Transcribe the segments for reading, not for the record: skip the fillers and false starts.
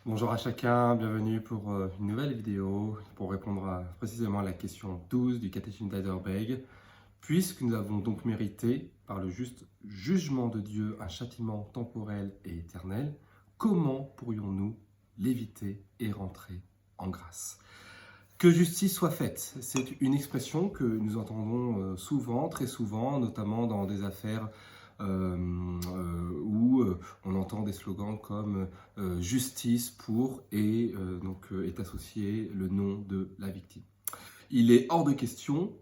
Bonjour à chacun, bienvenue pour une nouvelle vidéo pour répondre précisément à la question 12 du catéchisme d'Heidelberg. Puisque nous avons donc mérité, par le juste jugement de Dieu, un châtiment temporel et éternel, comment pourrions-nous l'éviter et rentrer en grâce? Que justice soit faite, c'est une expression que nous entendons souvent, très souvent, notamment dans des affaires où on entend des slogans comme justice pour et donc est associé le nom de la victime. Il est hors de question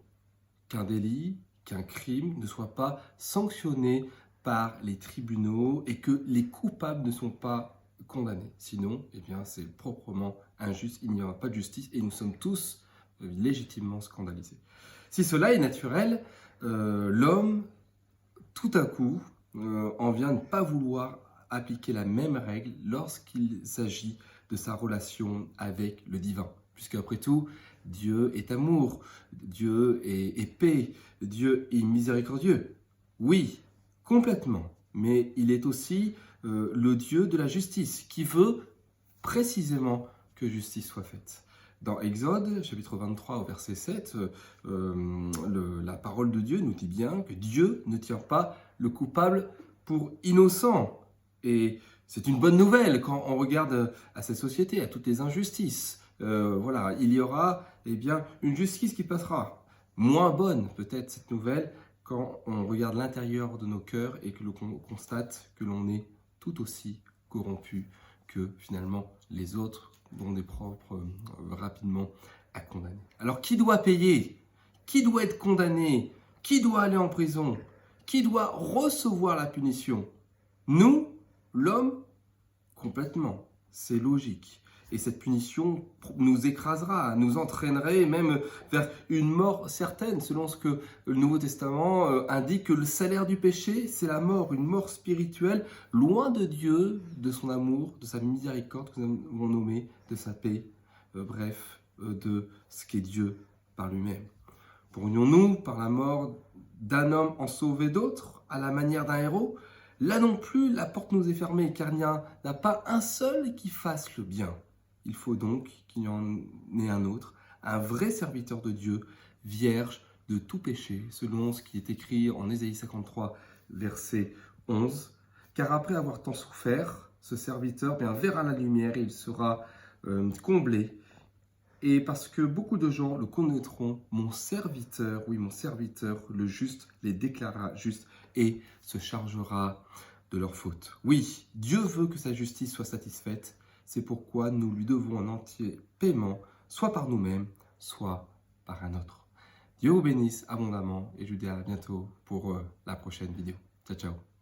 qu'un délit, qu'un crime ne soit pas sanctionné par les tribunaux et que les coupables ne sont pas condamnés. Sinon, eh bien, c'est proprement injuste, il n'y aura pas de justice et nous sommes tous légitimement scandalisés. Si cela est naturel, l'homme, tout à coup, en vient à ne pas vouloir appliquer la même règle lorsqu'il s'agit de sa relation avec le divin. Puisque après tout, Dieu est amour, Dieu est paix, Dieu est miséricordieux. Oui, complètement. Mais il est aussi le Dieu de la justice, qui veut précisément que justice soit faite. Dans Exode, chapitre 23, au verset 7, la parole de Dieu nous dit bien que Dieu ne tient pas le coupable pour innocent. Et c'est une bonne nouvelle quand on regarde à cette société, à toutes les injustices. Voilà, il y aura bien une justice qui passera. Moins bonne peut-être cette nouvelle quand on regarde l'intérieur de nos cœurs et que l'on constate que l'on est tout aussi corrompu que finalement les autres dont des propres rapidement à condamner. Alors qui doit payer? Qui doit être condamné? Qui doit aller en prison? Qui doit recevoir la punition? Nous, l'homme? Complètement. C'est logique. Et cette punition nous écrasera, nous entraînerait même vers une mort certaine, selon ce que le Nouveau Testament indique que le salaire du péché, c'est la mort, une mort spirituelle, loin de Dieu, de son amour, de sa miséricorde que nous avons nommé, de sa paix, de ce qu'est Dieu par lui-même. Pourrions-nous, par la mort d'un homme, en sauver d'autres, à la manière d'un héros? Là non plus, la porte nous est fermée, car il n'y en a pas un seul qui fasse le bien. Il faut donc qu'il y en ait un autre, un vrai serviteur de Dieu, vierge de tout péché, selon ce qui est écrit en Ésaïe 53, verset 11. Car après avoir tant souffert, ce serviteur verra la lumière et il sera comblé. Et parce que beaucoup de gens le connaîtront, mon serviteur, oui, mon serviteur, le juste, les déclarera justes et se chargera de leurs fautes. Oui, Dieu veut que sa justice soit satisfaite. C'est pourquoi nous lui devons un entier paiement, soit par nous-mêmes, soit par un autre. Dieu vous bénisse abondamment et je vous dis à bientôt pour la prochaine vidéo. Ciao, ciao.